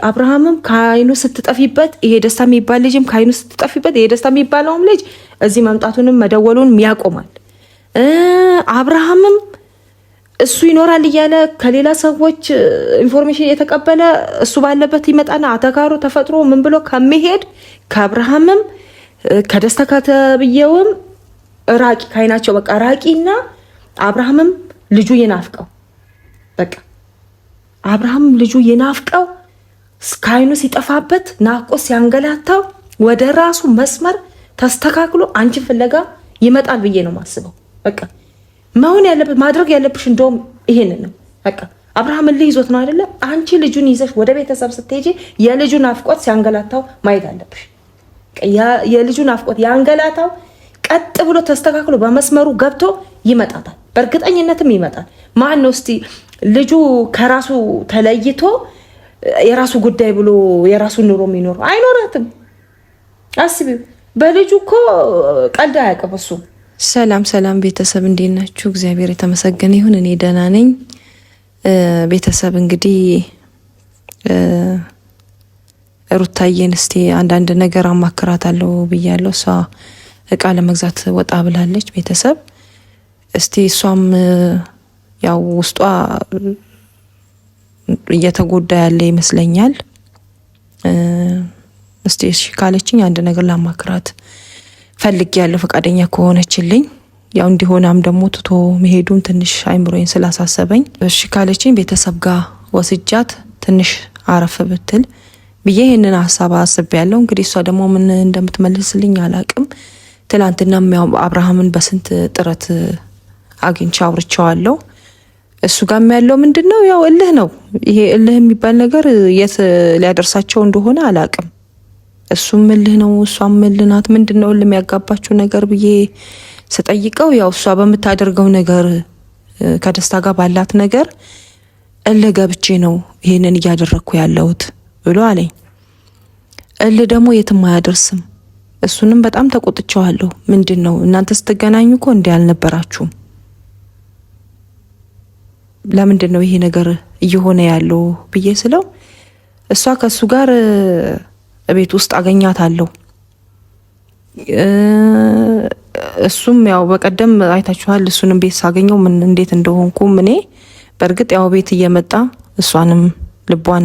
አብርሃምም ከአይኑ ስትጠፊበት ይሄ ደስታ የሚባል ልጅም ከአይኑ ስትጠፊበት ይሄ ደስታ የሚባለውም ልጅ እዚህ መምጣቱንም መደወሉን ያቆማል። አብርሃምም እሱ ይኖራል እያለ ከሌላ ሰዎች ኢንፎርሜሽን እየተቀበለ እሱ ባለበት ይመጣና አተካሮ ተፈጥሮ ምን ብሎ ከመሄድ ከአብርሃምም ከደስታ ከተብየውም ራቂ ካይናቸው በቃ ራቂና አብርሃምም ልጁ ይናፍቀው በቃ አብርሃም ልጁ ይናፍቀው ካይኑ ሲጠፋበት ናፍቆት ሲያንገላታው ወደ ራሱ መስመር ተስተካክሎ አንቺን ፍለጋ ይመጣል ብዬ ነው ማስበው። በቃ መሆን ያለበት ማድረግ ያለብሽ እንደውም ይሄንን ነው። በቃ አብርሃም ይዞት ነው አይደለ? አንቺ ልጁን ይዘሽ ወደ ቤተሰብ ስትሄጂ የልጁን ናፍቆት ሲያንገላታው ማየት አለብሽ። የልጁን ናፍቆት ያንገላታው ቀጥ ብሎ ተስተካክሎ በመስመሩ ገብቶ ይመጣታል። በእርግጠኝነትም ይመጣል። ማን ነው እስቲ ልጁ ከራሱ ተለይቶ የራሱ ጉዳይ ብሎ የራሱ ኑሮ የሚኖር አይኖራትም። አስቢው። በልጁ እኮ ቀልድ አያውቅም እሱ። ሰላም ቤተሰብ እንዴት ናችሁ? እግዚአብሔር የተመሰገነ ይሁን። እኔ ደህና ነኝ። ቤተሰብ እንግዲህ ሩታዬን እስቲ አንዳንድ ነገር አማክራታለሁ ብያለሁ። እሷ እቃ ለመግዛት ወጣ ብላለች። ቤተሰብ እስቲ እሷም ያው ውስጧ እየተጎዳ ያለ ይመስለኛል። እስቲ እሺ ካለችኝ አንድ ነገር ላማክራት ፈልጊያለሁ ፈቃደኛ ከሆነችልኝ። ያው እንዲሆናም ደግሞ ትቶ መሄዱን ትንሽ አይምሮዬን ስላሳሰበኝ እሺ ካለችኝ ቤተሰብ ጋር ወስጃት ትንሽ አረፍ ብትል ብዬ ይሄንን ሐሳብ አስቤያለሁ። እንግዲህ እሷ ደግሞ ምን እንደምትመልስልኝ አላቅም። ትላንትና አብርሃምን በስንት ጥረት አግኝቼ አውርቼዋለሁ። እሱ ጋር ያለው ምንድነው ያው እልህ ነው። ይሄ እልህ የሚባል ነገር የት ሊያደርሳቸው እንደሆነ አላቅም። እሱም እልህ ነው እሷም እልህ ናት። ምንድነው እልህ የሚያጋባቸው ነገር ብዬ ስጠይቀው ያው እሷ በምታደርገው ነገር ከደስታ ጋር ባላት ነገር እልህ ገብቼ ነው ይሄንን እያደረኩ ያለሁት ብሎ አለኝ። እልህ ደግሞ የትም አያደርስም። እሱንም በጣም ተቆጥቼዋለሁ። ምንድነው እናንተ ስትገናኙ እኮ እንዲህ አልነበራችሁም። ለምንድነው ይሄ ነገር እየሆነ ያለው ብዬ ስለው እሷ ከሱ ጋር ቤት ውስጥ አገኛታለሁ። እሱም ያው በቀደም አይታችኋል። እሱንም ቤት ሳገኘው ምን እንዴት እንደሆንኩ እኔ በእርግጥ ያው ቤት እየመጣ እሷንም ልቧን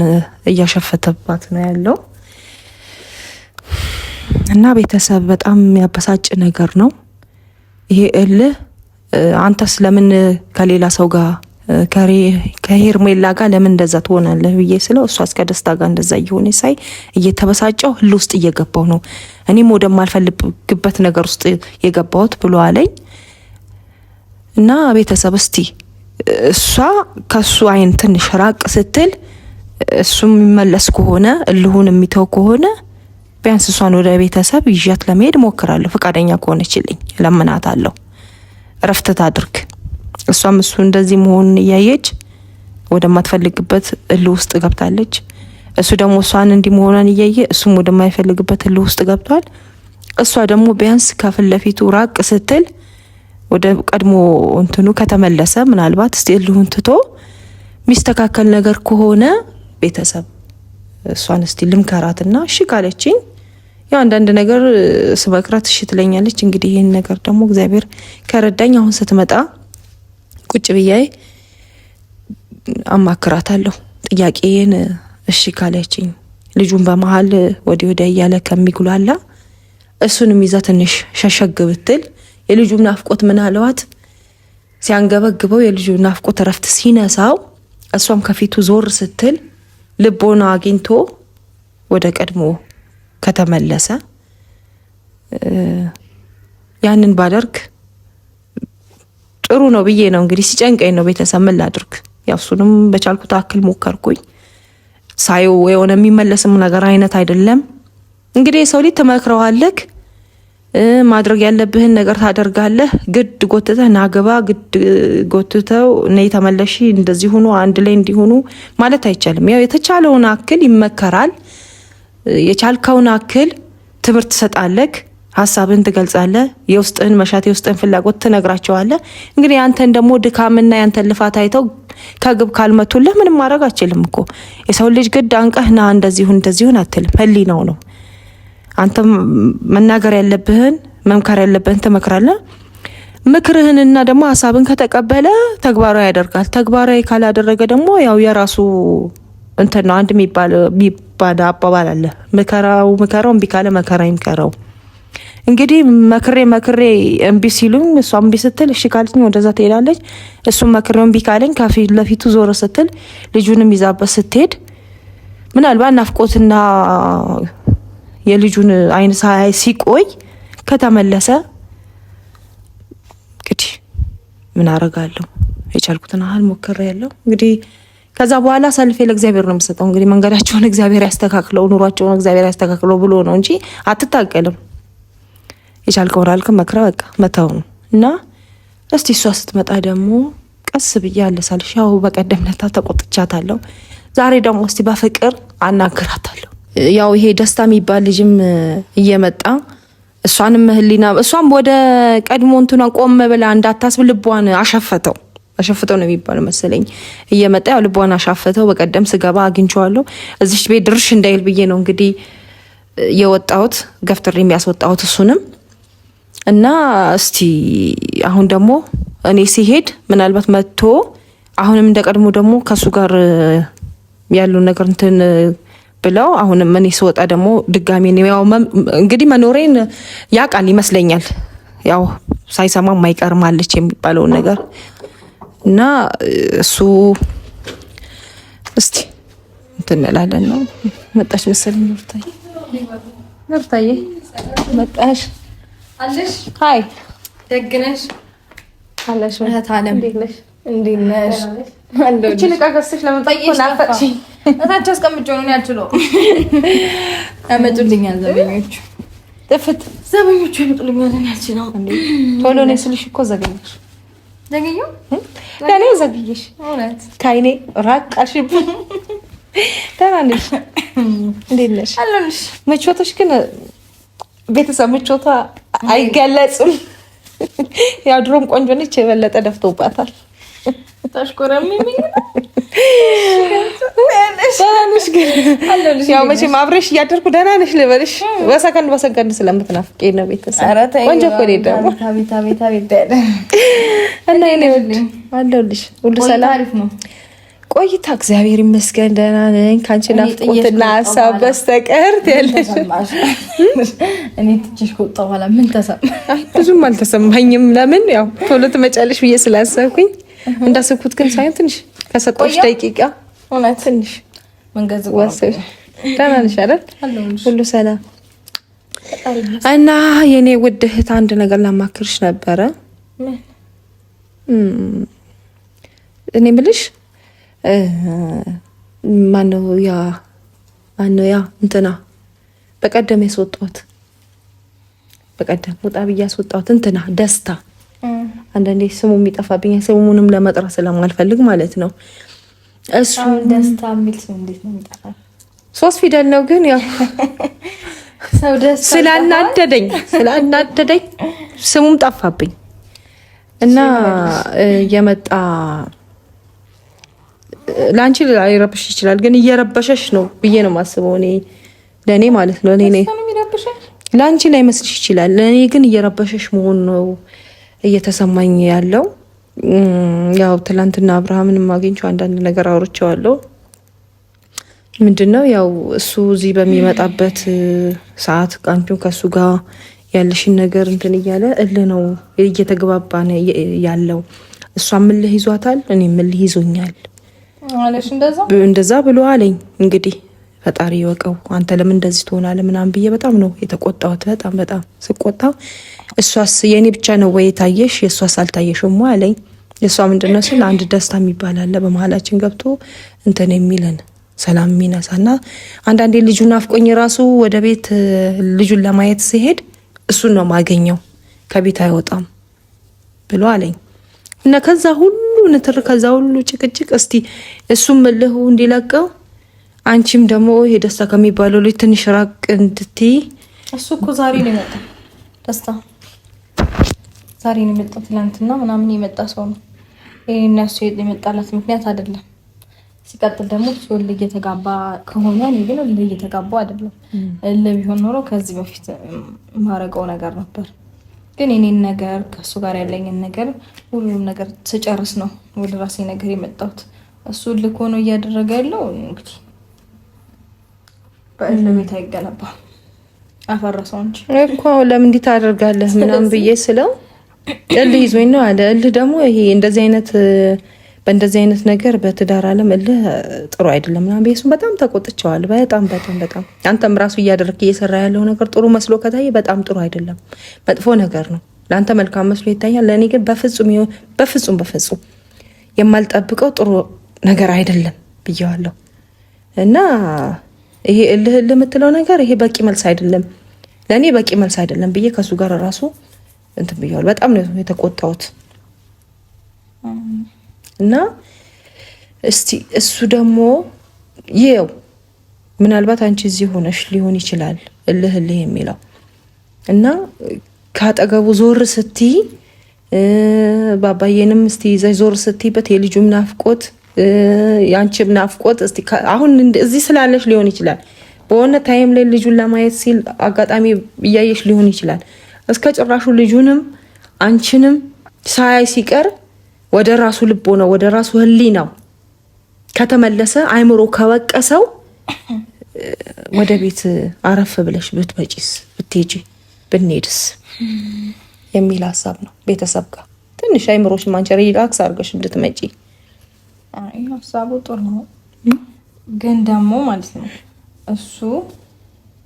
እያሸፈተባት ነው ያለው እና ቤተሰብ በጣም የሚያበሳጭ ነገር ነው ይሄ እልህ። አንተስ ለምን ከሌላ ሰው ጋር ከሄርሜላ ጋር ለምን እንደዛ ትሆናለህ ብዬ ስለው እሷ እስከ ደስታ ጋር እንደዛ እየሆነ ሳይ እየተበሳጨው ህል ውስጥ እየገባው ነው እኔም ወደማልፈልግበት ነገር ውስጥ የገባሁት ብሎ አለኝ። እና ቤተሰብ እስቲ እሷ ከሱ አይን ትንሽ ራቅ ስትል እሱ የሚመለስ ከሆነ እልሁን የሚተው ከሆነ ቢያንስ እሷን ወደ ቤተሰብ ይዣት ለመሄድ ሞክራለሁ። ፈቃደኛ ከሆነችልኝ ለምናታለሁ። እረፍት ታድርግ። እሷም እሱ እንደዚህ መሆኑን እያየች ወደማትፈልግበት እልህ ውስጥ ገብታለች። እሱ ደግሞ እሷን እንዲህ መሆኗን እያየ እሱም ወደማይፈልግበት እልህ ውስጥ ገብቷል። እሷ ደግሞ ቢያንስ ከፊት ለፊቱ ራቅ ስትል ወደ ቀድሞ እንትኑ ከተመለሰ ምናልባት እስቲ እልሁን ትቶ ሚስተካከል ነገር ከሆነ ቤተሰብ እሷን እስቲ ልምከራትና እሺ ካለችኝ ያው አንዳንድ ነገር ስመክራት እሺ ትለኛለች። እንግዲህ ይሄን ነገር ደግሞ እግዚአብሔር ከረዳኝ አሁን ስትመጣ ቁጭ ብዬ አማክራታለሁ። ጥያቄን እሺ ካለችኝ ልጁን በመሃል ወዲያ እያለ ከሚጉላላ እሱንም ይዛ ትንሽ ሸሸግ ብትል የልጁን ናፍቆት ምናልባት ሲያንገበግበው የልጁን ናፍቆት እረፍት ሲነሳው እሷም ከፊቱ ዞር ስትል ልቦና አግኝቶ ወደ ቀድሞ ከተመለሰ ያንን ባደርግ ጥሩ ነው ብዬ ነው። እንግዲህ ሲጨንቀኝ ነው ቤተሰብ ምን ላድርግ። ያው እሱንም በቻልኩት አክል ሞከርኩኝ። ሳይው የሆነ የሚመለስም ነገር አይነት አይደለም። እንግዲህ ሰው ልጅ ተመክረዋለክ ማድረግ ያለብህን ነገር ታደርጋለህ። ግድ ጎትተህ ናገባ ግድ ጎትተው ነይ ተመለሺ እንደዚህ ሆኖ አንድ ላይ እንዲሆኑ ማለት አይቻልም። ያው የተቻለውን አክል ይመከራል። የቻልከውን አክል ትምህርት ትሰጣለህ፣ ሐሳብን ትገልጻለህ፣ የውስጥህን መሻት የውስጥህን ፍላጎት ትነግራቸዋለህ። እንግዲህ ያንተን ደግሞ ድካምና ያንተን ልፋት አይተው ከግብ ካልመቱልህ ምንም ማድረግ አችልም እኮ። የሰው ልጅ ግድ አንቀህና እንደዚሁን አትልም። ህሊናው ነው። አንተ መናገር ያለብህን መምከር ያለብህን ትመክራለህ። ምክርህንና ደግሞ ሀሳብን ከተቀበለ ተግባራዊ ያደርጋል። ተግባራዊ ካላደረገ ደግሞ ያው የራሱ እንትን ነው። አንድ የሚባል አባባል አለ። ምከራው እምቢ ካለ መከራ ይምከረው። እንግዲህ መክሬ እምቢ ሲሉኝ እሷ እምቢ ስትል እሺ ካለኝ ወደዛ ትሄዳለች። እሱም መክሬው እምቢ ካለኝ ከፊት ለፊቱ ዞር ስትል ልጁንም ይዛበት ስትሄድ ምናልባት ናፍቆትና የልጁን አይን ሳይ ሲቆይ ከተመለሰ እንግዲህ ምን አረጋለሁ? የቻልኩትን ያህል ሞክሬያለሁ። እንግዲህ ከዛ በኋላ ሰልፌ ለእግዚአብሔር ነው የምሰጠው። እንግዲህ መንገዳቸውን እግዚአብሔር ያስተካክለው፣ ኑሯቸውን እግዚአብሔር ያስተካክለው ብሎ ነው እንጂ አትታቀልም። የቻልከውን አልክም መክረ በቃ መተው ነው እና እስቲ እሷ ስትመጣ ደግሞ ቀስ ብዬ አለሳልሽ። ያው በቀደም ለታ ተቆጥቻታለሁ። ዛሬ ደግሞ እስቲ በፍቅር አናግራታለሁ። ያው ይሄ ደስታ የሚባል ልጅም እየመጣ እሷንም ህሊና እሷም ወደ ቀድሞ እንትኗን ቆም ብላ እንዳታስብ ልቧን አሸፈተው ነው የሚባለው መሰለኝ። እየመጣ ያው ልቧን አሻፈተው። በቀደም ስገባ አግኝቼዋለሁ። እዚች ቤት ድርሽ እንዳይል ብዬ ነው እንግዲህ የወጣሁት፣ ገፍትሬ የሚያስወጣሁት እሱንም እና እስቲ አሁን ደግሞ እኔ ሲሄድ ምናልባት መጥቶ አሁንም እንደቀድሞ ደግሞ ከሱ ጋር ያለው ነገር እንትን ብለው አሁንም እኔ ስወጣ ደግሞ ድጋሚ ያው እንግዲህ መኖሬን ያውቃል ይመስለኛል። ያው ሳይሰማ ማይቀርም አለች የሚባለውን ነገር እና እሱ እስቲ እንትን እንላለን ነው። መጣሽ መሰለኝ ኑርታዬ መጣሽ አለሽ? ሃይ ደግነሽ አለሽ? ታለም እንዴት ነሽ? እቺ ልቃ ገዝተሽ ለመጣየሽ ናፈቅሽኝ። እታች አስቀምጬው ነው ያልችለው። ያመጡልኛል ዘበኞቹ። ጥፍት ዘበኞቹ ያመጡልኛል ያልችለው። ቶሎ ነው ስልሽ እኮ ዘገኘሽ። ዘገኘው? ለኔ ዘገኘሽ። እውነት ካይኔ ራቅ አልሽብኝ። ደህና ነሽ? እንዴት ነሽ? አለሁልሽ። ምቾትሽ ግን ቤተሰብ ምቾቷ አይገለጽም። ያው ድሮም ቆንጆ ነች፣ የበለጠ ደፍቶባታል። ታሽኮረሚኝ ያው መቼም አብረሽ እያደርኩ ደህና ነሽ ልበልሽ። በሰከንድ ስለምትናፍቂኝ ነው ቤተሰብ። ቆንጆ እኮ ነው ደግሞ እና እኔ አለሁልሽ። ሁሉ ሰላም ነው? ቆይታ እግዚአብሔር ይመስገን ደህና ነኝ። ካንቺ ናፍቆትና ሀሳብ በስተቀር ያለሽ እኔ ትችሽ ከወጣ በኋላ ምን ተሰማ? ብዙም አልተሰማኝም። ለምን ያው ቶሎ ትመጫለሽ ብዬ ስላሰብኩኝ እንዳሰብኩት ግን ሳይሆን ትንሽ ከሰጠሁሽ ደቂቃ እውነት ትንሽ መንገዝ ወሰሽ። ደህና ነሽ አይደል? ሁሉ ሰላም እና የኔ ውድ እህት አንድ ነገር ላማክርሽ ነበረ። እኔ የምልሽ ማነው ያ እንትና በቀደም ያስወጣሁት በቀደም ወጣ ብዬ ያስወጣሁት እንትና ደስታ። አንዳንዴ ስሙ የሚጠፋብኝ ስሙንም ለመጥራት ስለማልፈልግ ማለት ነው። እሱ ደስታ የሚል ስም እንዴት ነው የሚጠፋው? 3 ፊደል ነው ግን ያው ሰው ደስታ ስላናደደኝ ስሙም ጠፋብኝ እና የመጣ ላንቺ ሊረብሽ ይችላል፣ ግን እየረበሸሽ ነው ብዬ ነው የማስበው። እኔ ለኔ ማለት ነው ለኔ ላንቺ ላይ መስልሽ ይችላል፣ ለኔ ግን እየረበሸሽ መሆን ነው እየተሰማኝ ያለው። ያው ትላንትና አብርሃምን ማግኘው አንዳንድ ነገር አውርቼዋለሁ። ምንድነው ያው እሱ እዚህ በሚመጣበት ሰዓት ቃንቹን ከሱ ጋር ያለሽን ነገር እንትን እያለ ነው እየተግባባን ያለው። እሷ ምልህ ይዟታል፣ እኔ ምልህ ይዞኛል አለሽ እንደዛ ብሎ አለኝ። እንግዲህ ፈጣሪ ይወቀው። አንተ ለምን እንደዚህ ትሆናለህ ምናምን ብዬ በጣም ነው የተቆጣሁት። በጣም ስቆጣ እሷስ የኔ ብቻ ነው ወይ ታየሽ የሷስ አልታየሽም አለኝ። የሷ ምንድነው ስለ አንድ ደስታ የሚባል አለ በመሀላችን ገብቶ እንትን የሚለን ሰላም የሚነሳና አንዳንዴ ልጁን አፍቆኝ ራሱ ወደ ቤት ልጁን ለማየት ሲሄድ እሱን ነው ማገኘው ከቤት አይወጣም ብሎ አለኝ። እና ከዛ ሁሉ ንትር ከዛ ሁሉ ጭቅጭቅ እስቲ እሱም መልሁ እንዲለቀው አንቺም ደግሞ ይሄ ደስታ ከሚባለው ልጅ ትንሽ ራቅ እንድትይ። እሱ እኮ ዛሬ ነው የመጣው ደስታ ዛሬ ነው የመጣው። ትናንትና ምናምን የመጣ ሰው ነው እነሱ የመጣላት ምክንያት አይደለም። ሲቀጥል ደግሞ ሲወል እየተጋባ ከሆነ እኔ ግን እየተጋባ አይደለም። ለቢሆን ኖሮ ከዚህ በፊት ማረገው ነገር ነበር። ግን የኔን ነገር ከሱ ጋር ያለኝን ነገር ሁሉም ነገር ስጨርስ ነው ወደ ራሴ ነገር የመጣሁት። እሱ ልክ ሆኖ እያደረገ ያለው እንግዲህ በእለቤት አይገነባም። አፈረሰው እንጂ እኮ ለምን እንዲህ ታደርጋለህ ምናምን ብዬ ስለው እልህ ይዞኝ ነው አለ። እልህ ደግሞ ይሄ እንደዚህ አይነት በእንደዚህ አይነት ነገር በትዳር ዓለም እልህ ጥሩ አይደለም ምናምን ብዬ እሱን በጣም ተቆጥቼዋለሁ። በጣም በጣም በጣም አንተም ራሱ እያደረክ እየሰራ ያለው ነገር ጥሩ መስሎ ከታየ በጣም ጥሩ አይደለም፣ መጥፎ ነገር ነው። ለአንተ መልካም መስሎ ይታያል፣ ለእኔ ግን በፍጹም የማልጠብቀው ጥሩ ነገር አይደለም ብዬዋለሁ። እና ይሄ እልህ የምትለው ነገር ይሄ በቂ መልስ አይደለም፣ ለእኔ በቂ መልስ አይደለም ብዬ ከእሱ ጋር ራሱ እንትን ብዬዋለሁ። በጣም ነው የተቆጣሁት። እና እስቲ እሱ ደግሞ ይኸው ምናልባት አንቺ እዚህ ሆነሽ ሊሆን ይችላል እልህ የሚለው እና ካጠገቡ ዞር ስትይ ባባዬንም እስቲ ይዘሽ ዞር ስትይበት የልጁም ናፍቆት ያንቺም ናፍቆት እስቲ አሁን እዚህ ስላለሽ ሊሆን ይችላል። በሆነ ታይም ላይ ልጁን ለማየት ሲል አጋጣሚ እያየሽ ሊሆን ይችላል። እስከ ጭራሹ ልጁንም አንቺንም ሳያይ ሲቀር ወደ ራሱ ልቦ ነው ወደ ራሱ ህሊናው ከተመለሰ አይምሮ ከወቀሰው ወደ ቤት አረፍ ብለሽ ብትመጪስ ብትሄጂ ብንሄድስ የሚል ሀሳብ ነው። ቤተሰብ ጋር ትንሽ አይምሮሽ ማንቸር ሪላክስ አድርገሽ እንድትመጪ ሀሳቡ ጥሩ ነው። ግን ደግሞ ማለት ነው እሱ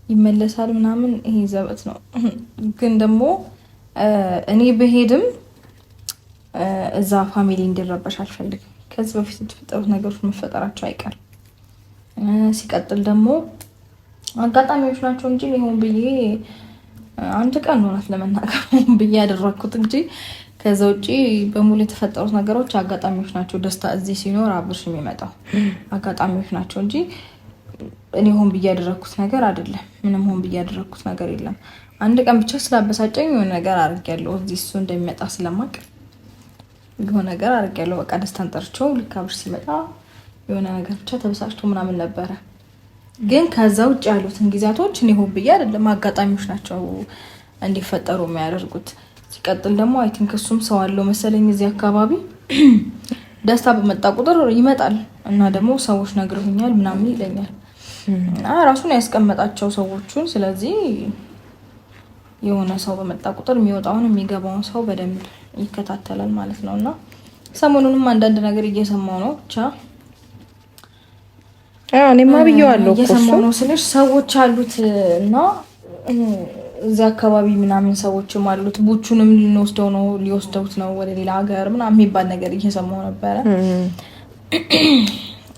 ይመለሳል ምናምን ይሄ ዘበት ነው። ግን ደግሞ እኔ በሄድም እዛ ፋሚሊ እንዲረበሽ አልፈልግም። ከዚህ በፊት የተፈጠሩት ነገሮች መፈጠራቸው አይቀርም። ሲቀጥል ደግሞ አጋጣሚዎች ናቸው እንጂ ይሁን ብዬ አንድ ቀን ሆናት ለመናገር ብዬ ያደረኩት እንጂ ከዛ ውጪ በሙሉ የተፈጠሩት ነገሮች አጋጣሚዎች ናቸው። ደስታ እዚህ ሲኖር አብርሽ የሚመጣው አጋጣሚዎች ናቸው እንጂ እኔ ሆን ብዬ ያደረኩት ነገር አይደለም። ምንም ሆን ብዬ ያደረኩት ነገር የለም። አንድ ቀን ብቻ ስላበሳጨኝ የሆነ ነገር አድርጌያለሁ። እዚህ እሱ እንደሚመጣ ስለማቅ የሆነ ነገር አድርጌያለሁ። በቃ ደስታን ጠርቼው ልክ አብርሽ ሲመጣ የሆነ ነገር ብቻ ተበሳጭቶ ምናምን ነበረ። ግን ከዛ ውጭ ያሉትን ጊዜያቶች እኔ ሆን ብዬ አይደለም፣ አጋጣሚዎች ናቸው እንዲፈጠሩ የሚያደርጉት። ሲቀጥል ደግሞ አይ ቲንክ እሱም ሰው አለው መሰለኝ እዚህ አካባቢ ደስታ በመጣ ቁጥር ይመጣል እና ደግሞ ሰዎች ነግረውኛል ምናምን ይለኛል እና ራሱን ያስቀመጣቸው ሰዎቹን። ስለዚህ የሆነ ሰው በመጣ ቁጥር የሚወጣውን የሚገባውን ሰው በደንብ ይከታተላል ማለት ነው። እና ሰሞኑንም አንዳንድ ነገር እየሰማው ነው ብቻ እኔማ ብየዋለሁ እኮ እየሰማው ነው ስልሽ ሰዎች አሉት እና እዚህ አካባቢ ምናምን ሰዎችም አሉት። ቡቹንም ሊወስደውት ነው ወደ ሌላ ሀገር ምናምን የሚባል ነገር እየሰማው ነበረ።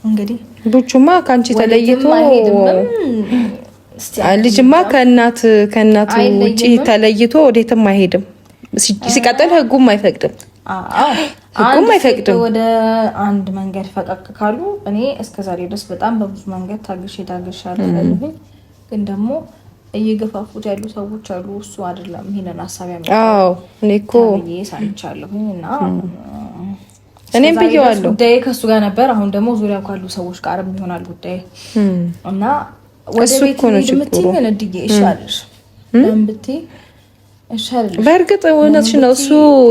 እንግዲህ ቡቹማ ካንቺ ተለይቶ ልጅማ ከእናቱ ውጪ ተለይቶ ወዴትም አይሄድም። ሲቀጥል ህጉም አይፈቅድም። ወደ አንድ መንገድ ፈቀቅ ካሉ እኔ እስከዛሬ ድረስ በጣም በብዙ መንገድ ታግሻለሁ። ግን ደግሞ እየገፋፉት ያሉ ሰዎች አሉ። እሱ አይደለም ይሄንን ሐሳብ ያመጣው። እኔ እኮ ሳንቻለሁኝ እና እኔም ብየዋለሁ ጉዳይ ከሱ ጋር ነበር። አሁን ደግሞ ዙሪያው ካሉ ሰዎች ጋር ይሆናል ጉዳይ እና ወደ ቤት ልምትይ ግን እድዬ ይሻልሽ ለምብቴ ይሻልሽ። በእርግጥ እውነትሽ ነው። እሱ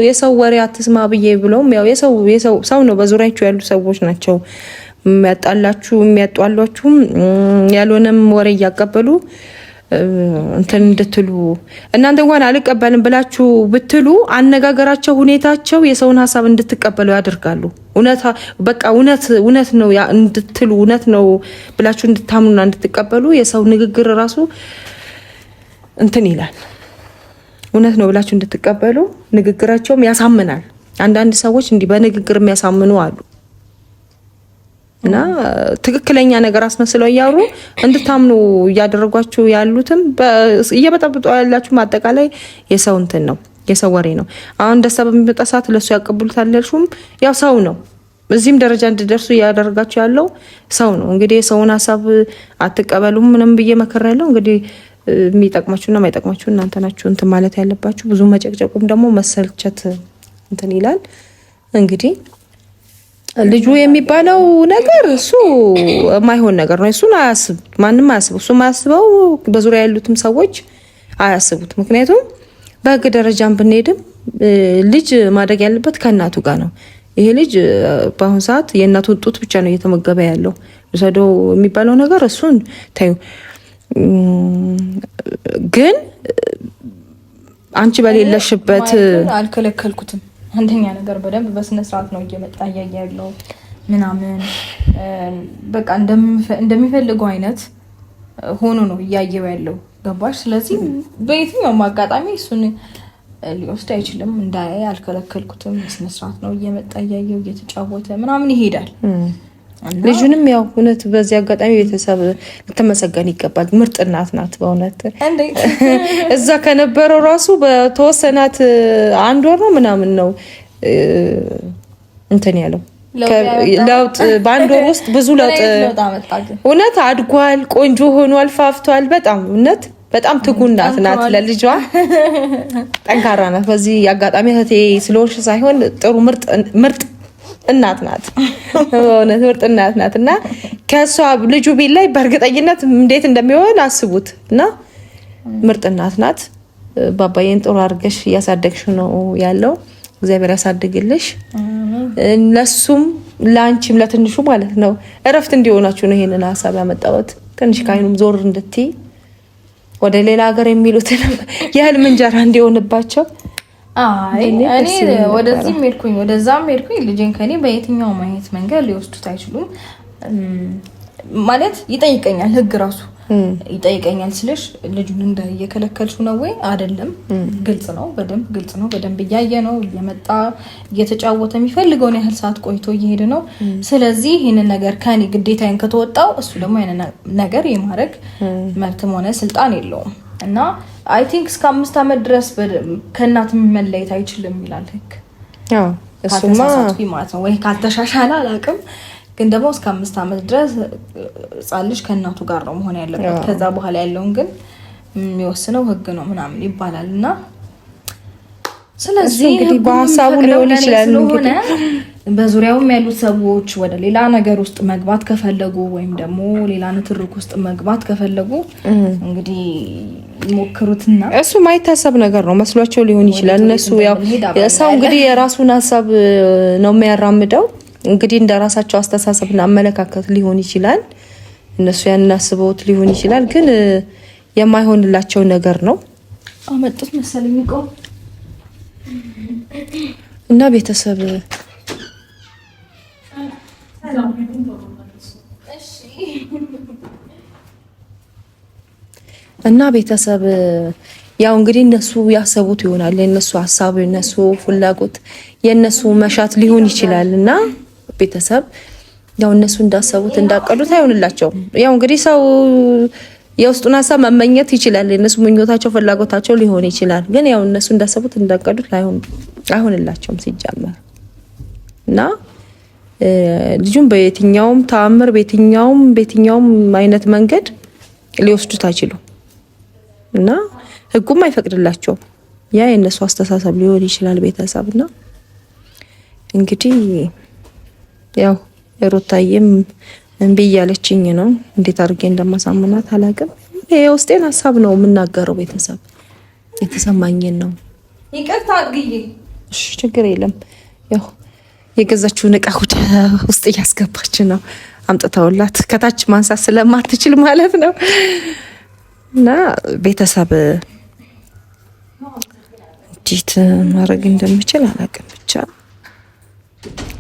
የሰው ወሬ አትስማ ብዬ ብለውም ያው ሰው ነው፣ በዙሪያችሁ ያሉ ሰዎች ናቸው የሚያጧሏችሁም ያልሆነም ወሬ እያቀበሉ እንትን እንድትሉ እናንተ እንኳን አልቀበልም ብላችሁ ብትሉ አነጋገራቸው፣ ሁኔታቸው የሰውን ሀሳብ እንድትቀበሉ ያደርጋሉ። እውነት ነው እንድትሉ እውነት ነው ብላችሁ እንድታምኑና እንድትቀበሉ የሰው ንግግር ራሱ እንትን ይላል። እውነት ነው ብላችሁ እንድትቀበሉ ንግግራቸውም ያሳምናል። አንዳንድ ሰዎች እንዲህ በንግግር የሚያሳምኑ አሉ እና ትክክለኛ ነገር አስመስለው እያወሩ እንድታምኑ እያደረጓችሁ ያሉትም እየበጠብጡ ያላችሁ አጠቃላይ የሰው እንትን ነው፣ የሰው ወሬ ነው። አሁን ደስታ በሚመጣ ሰዓት ለሱ ያቀብሉታል ያልሹም ያው ሰው ነው። እዚህም ደረጃ እንድደርሱ እያደረጋችሁ ያለው ሰው ነው። እንግዲህ የሰውን ሀሳብ አትቀበሉም ምንም ብዬ መከራለሁ። እንግዲህ የሚጠቅማችሁና የማይጠቅማችሁ እናንተ ናችሁ እንትን ማለት ያለባችሁ። ብዙ መጨቅጨቁም ደግሞ መሰልቸት እንትን ይላል። እንግዲህ ልጁ የሚባለው ነገር እሱ የማይሆን ነገር ነው። እሱን አያስብ፣ ማንም አያስብ። እሱ የማያስበው በዙሪያ ያሉትም ሰዎች አያስቡት። ምክንያቱም በህግ ደረጃም ብንሄድም ልጅ ማደግ ያለበት ከእናቱ ጋር ነው። ይሄ ልጅ በአሁኑ ሰዓት የእናቱን ጡት ብቻ ነው እየተመገበ ያለው። ልሰደው የሚባለው ነገር እሱን ታዩ። ግን አንቺ በሌለሽበት አልከለከልኩትም። አንደኛ ነገር በደንብ በስነ ስርዓት ነው እየመጣ እያየ ያለው ምናምን በቃ እንደሚፈልገው አይነት ሆኖ ነው እያየው ያለው። ገባሽ? ስለዚህ በየትኛውም አጋጣሚ እሱን ሊወስድ አይችልም። እንዳያይ አልከለከልኩትም። በስነ ስርዓት ነው እየመጣ እያየው እየተጫወተ ምናምን ይሄዳል። ልጁንም ያው እውነት በዚህ አጋጣሚ ቤተሰብ ልትመሰገን ይገባል። ምርጥ እናት ናት በእውነት። እዛ ከነበረው ራሱ በተወሰናት 1 ወር ነው ምናምን ነው እንትን ያለው ለውጥ። በ1 ወር ውስጥ ብዙ ለውጥ እውነት አድጓል። ቆንጆ ሆኗል፣ ፋፍቷል። በጣም እውነት በጣም ትጉ እናት ናት። ለልጇ ጠንካራ ናት። በዚህ አጋጣሚ እህቴ ስለሆንሽ ሳይሆን ጥሩ ምርጥ እናት ናት። በእውነት ምርጥ እናት ናት። እና ከሷ ልጁ ቤት ላይ በእርግጠኝነት እንዴት እንደሚሆን አስቡት። እና ምርጥ እናት ናት። ባባዬን ጥሩ አድርገሽ እያሳደግሽ ነው ያለው። እግዚአብሔር ያሳድግልሽ። ለሱም ለአንቺም ለትንሹ ማለት ነው እረፍት እንዲሆናችሁ ነው ይሄንን ሀሳብ ያመጣሁት። ትንሽ ከአይኑም ዞር እንድትይ ወደ ሌላ ሀገር የሚሉትንም የህልም እንጀራ እንዲሆንባቸው። እኔ ወደዚህም ሄድኩኝ ወደዛም ሄድኩኝ ልጄን ከኔ በየትኛውም አይነት መንገድ ሊወስዱት አይችሉም። ማለት ይጠይቀኛል፣ ህግ ራሱ ይጠይቀኛል። ስልሽ ልጁን እንደየከለከልሽው ነው ወይ አይደለም? ግልጽ ነው፣ በደንብ ግልጽ ነው። በደንብ እያየ ነው፣ እየመጣ እየተጫወተ የሚፈልገውን ያህል ሰዓት ቆይቶ እየሄደ ነው። ስለዚህ ይህንን ነገር ከኔ ግዴታዬን ከተወጣው እሱ ደግሞ ያንን ነገር የማድረግ መብትም ሆነ ስልጣን የለውም። እና አይ ቲንክ እስከ 5 ዓመት ድረስ ከእናት መለየት አይችልም ይላል ህግ። እሱማ ማለት ነው ወይ ካልተሻሻለ አላውቅም። ግን ደግሞ እስከ 5 ዓመት ድረስ ህጻን ልጅ ከእናቱ ጋር ነው መሆን ያለበት። ከዛ በኋላ ያለውን ግን የሚወስነው ህግ ነው ምናምን ይባላል። እና ስለዚህ እንግዲህ በሀሳቡ ሊሆን ይችላል። እንግዲህ በዙሪያውም ያሉት ሰዎች ወደ ሌላ ነገር ውስጥ መግባት ከፈለጉ ወይም ደግሞ ሌላ ንትርክ ውስጥ መግባት ከፈለጉ እንግዲህ ሞክሩትና እሱ ማይታሰብ ነገር ነው መስሏቸው ሊሆን ይችላል። እነሱ ያው ሰው እንግዲህ የራሱን ሀሳብ ነው የሚያራምደው። እንግዲህ እንደራሳቸው አስተሳሰብና አመለካከት ሊሆን ይችላል። እነሱ ያንን አስበውት ሊሆን ይችላል። ግን የማይሆንላቸው ነገር ነው አመጡት መሰለኝ እኮ። እና ቤተሰብ ያው እንግዲህ እነሱ ያሰቡት ይሆናል። የነሱ ሀሳብ፣ የነሱ ፍላጎት፣ የነሱ መሻት ሊሆን ይችላል። እና ቤተሰብ ያው እነሱ እንዳሰቡት እንዳቀዱት አይሆንላቸውም። ያው እንግዲህ ሰው የውስጡን ሀሳብ መመኘት ይችላል። የነሱ ምኞታቸው ፍላጎታቸው ሊሆን ይችላል። ግን ያው እነሱ እንዳሰቡት እንዳቀዱት አይሆንላቸውም ሲጀመር። እና ልጁን በየትኛውም ተአምር በየትኛውም አይነት መንገድ ሊወስዱት አይችሉም። እና ህጉም አይፈቅድላቸውም። ያ የነሱ አስተሳሰብ ሊሆን ይችላል ቤተሰብና እንግዲህ ያው ሩታዬም እንቢ እያለችኝ ነው። እንዴት አድርጌ እንደማሳምናት አላውቅም። የውስጤን ሀሳብ ነው የምናገረው ቤተሰብ፣ የተሰማኝን ነው። ይቅርታ አድርጊ። እሺ ችግር የለም። ያው የገዛችውን እቃ ወደ ውስጥ እያስገባች ነው። አምጥተውላት ከታች ማንሳት ስለማትችል ማለት ነው። እና ቤተሰብ እንዴት ማድረግ እንደምችል አላውቅም። ብቻ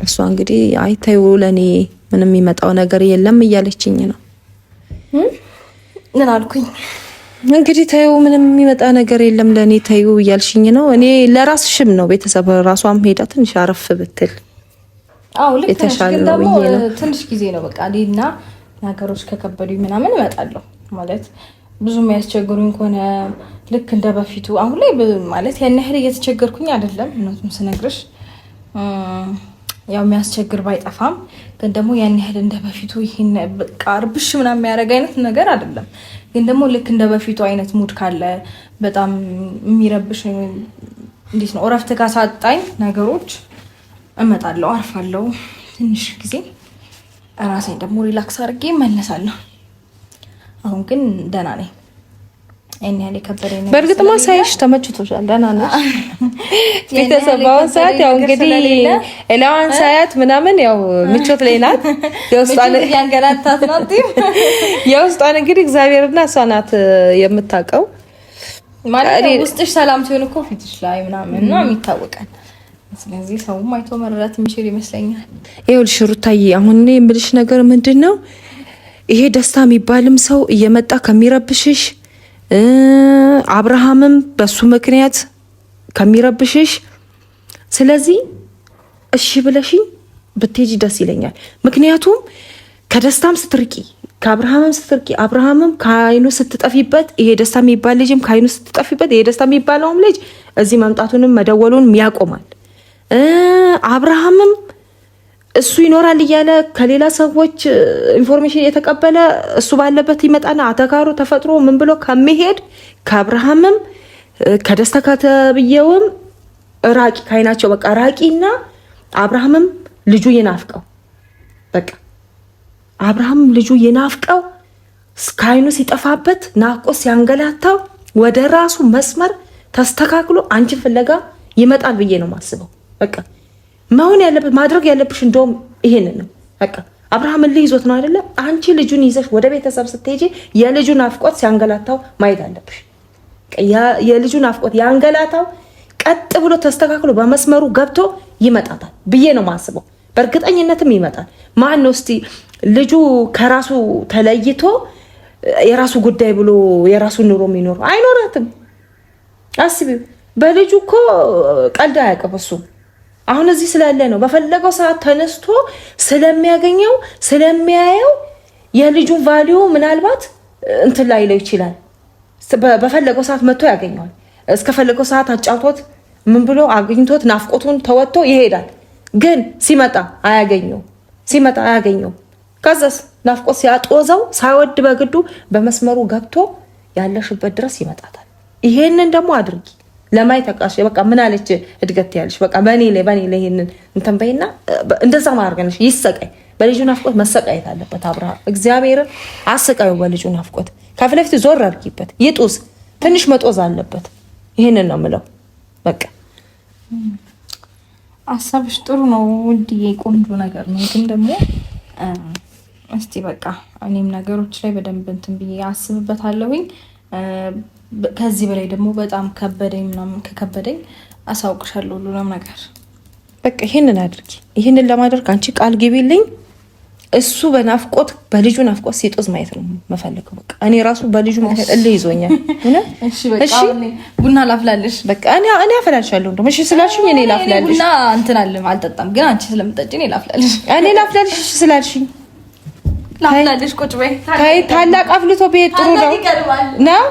እሷ እንግዲህ አይታዩ ለኔ ምንም የሚመጣው ነገር የለም እያለችኝ ነው። ምን አልኩኝ? እንግዲህ ታዩ ምንም የሚመጣ ነገር የለም ለኔ ታዩ እያልሽኝ ነው። እኔ ለራስሽም ነው ቤተሰብ ራሷም ሄዳ ትንሽ አረፍ ብትል ልክ ነሽ። ግን ደግሞ ትንሽ ጊዜ ነው በቃ እኔና ነገሮች ከከበዱኝ ምናምን እመጣለሁ ማለት ብዙ የሚያስቸግሩኝ ከሆነ ልክ እንደ በፊቱ አሁን ላይ ማለት ያን ያህል እየተቸገርኩኝ አይደለም። እውነቱን ስነግርሽ ያው የሚያስቸግር ባይጠፋም ግን ደግሞ ያን ያህል እንደ በፊቱ ይሄን በቃ እርብሽ ምናምን የሚያደርግ አይነት ነገር አይደለም። ግን ደግሞ ልክ እንደ በፊቱ አይነት ሙድ ካለ በጣም የሚረብሽ እንዴት ነው እረፍት ካሳጣኝ ነገሮች እመጣለሁ፣ አርፋለሁ፣ ትንሽ ጊዜ ራሴን ደግሞ ሪላክስ አድርጌ እመለሳለሁ። አሁን ግን ደህና ነኝ። እኔ ያለ ከበደኝ ነው። በእርግጥማ ሳይሽ ተመችቶሻል? ደህና ነሽ? ቤተሰባው ሰዓት ያው እንግዲህ ኤላዋን ሳያት ምናምን ያው ምቾት ላይ ናት። የውስጧን ያንገላታት ናት። የውስጧን እንግዲህ እግዚአብሔርና እሷ ናት የምታውቀው። ማለት ውስጥሽ ሰላም ሲሆን እኮ ፊትሽ ላይ ምናምን ነው የሚታወቀው። ስለዚህ ሰውም አይቶ መረዳት የሚችል ይመስለኛል። ይኸውልሽ ሩታዬ፣ አሁን እኔ የምልሽ ነገር ምንድነው፣ ይሄ ደስታ የሚባልም ሰው እየመጣ ከሚረብሽሽ አብርሃምም በሱ ምክንያት ከሚረብሽሽ፣ ስለዚህ እሺ ብለሽኝ ብትሄጂ ደስ ይለኛል። ምክንያቱም ከደስታም ስትርቂ ከአብርሃምም ስትርቂ አብርሃምም ከአይኑ ስትጠፊበት ይሄ ደስታ የሚባል ልጅም ከአይኑ ስትጠፊበት ይሄ ደስታ የሚባለውም ልጅ እዚህ መምጣቱንም መደወሉንም ያቆማል። አብርሃምም እሱ ይኖራል እያለ ከሌላ ሰዎች ኢንፎርሜሽን የተቀበለ እሱ ባለበት ይመጣና አተካሮ ተፈጥሮ ምን ብሎ ከመሄድ ከአብርሃምም ከደስታ ከተብየውም ራቂ፣ ካይናቸው በቃ ራቂና አብርሃምም ልጁ ይናፍቀው። በቃ አብርሃምም ልጁ ይናፍቀው ካይኑ ሲጠፋበት ናፍቆ ሲያንገላታው ወደ ራሱ መስመር ተስተካክሎ አንቺን ፍለጋ ይመጣል ብዬ ነው ማስበው። በቃ መሆን ያለበት ማድረግ ያለብሽ እንደውም ይሄንን ነው። በቃ አብርሃም ልጅ ይዞት ነው አይደለ? አንቺ ልጁን ይዘሽ ወደ ቤተሰብ ስትሄጂ የልጁን አፍቆት ሲያንገላታው ማየት አለብሽ። የልጁን አፍቆት ያንገላታው ቀጥ ብሎ ተስተካክሎ በመስመሩ ገብቶ ይመጣታል ብዬ ነው ማስበው። በእርግጠኝነትም ይመጣል። ማን ነው እስቲ ልጁ ከራሱ ተለይቶ የራሱ ጉዳይ ብሎ የራሱ ኑሮ የሚኖር? አይኖራትም። አስቢው። በልጁ እኮ ቀልድ አያውቅም እሱ። አሁን እዚህ ስላለ ነው በፈለገው ሰዓት ተነስቶ ስለሚያገኘው ስለሚያየው የልጁን ቫልዩ ምናልባት እንትን ላይ ለው ይችላል። በፈለገው ሰዓት መጥቶ ያገኘዋል። እስከፈለገው ሰዓት አጫውቶት ምን ብሎ አግኝቶት ናፍቆቱን ተወጥቶ ይሄዳል። ግን ሲመጣ አያገኘው። ከዛስ ናፍቆት ሲያጦዘው ሳይወድ በግዱ በመስመሩ ገብቶ ያለሽበት ድረስ ይመጣታል። ይሄንን ደግሞ አድርጊ። ለማይ ተቃሽ በቃ ምን አለች እድገት ያለሽ በቃ በኔ ላይ ይሄንን እንትን በይና እንደዛ ማርገንሽ ይሰቃይ። በልጁ ናፍቆት መሰቃየት አለበት አብርሃም። እግዚአብሔርን አሰቃዩ በልጁ ናፍቆት። ከፍለፊት ዞር አድርጊበት። ይጡስ ትንሽ መጦዝ አለበት። ይሄንን ነው የምለው። በቃ ሀሳብሽ ጥሩ ነው ውድዬ፣ ቆንጆ ነገር ነው። ግን ደግሞ እስቲ በቃ እኔም ነገሮች ላይ በደንብ እንትን ብዬ አስብበታለሁኝ። ከዚህ በላይ ደግሞ በጣም ከበደኝ ምናምን ከከበደኝ አሳውቅሻለሁ ሁሉንም ነገር። በቃ ይሄንን አድርጊ። ይሄንን ለማድረግ አንቺ ቃል ግቢልኝ። እሱ በልጁ ናፍቆት ሲጦዝ ማየት ነው የምፈልገው። በቃ እኔ ራሱ በልጁ ምክንያት እልህ ይዞኛል። እሺ በቃ ቡና ላፍላልሽ። በቃ እኔ አፈላልሻለሁ። እንደውም እሺ ስላልሽኝ እኔ ላፍላልሽ። ቡና እንትን አልጠጣም፣ ግን አንቺ ስለምጠጪ እኔ ላፍላልሽ። እኔ ላፍላልሽ ስላልሽኝ ላፍላልሽ። ቁጭ በይ። ታላቅ አፍልቶ ቤት ጥሩ ነው ነው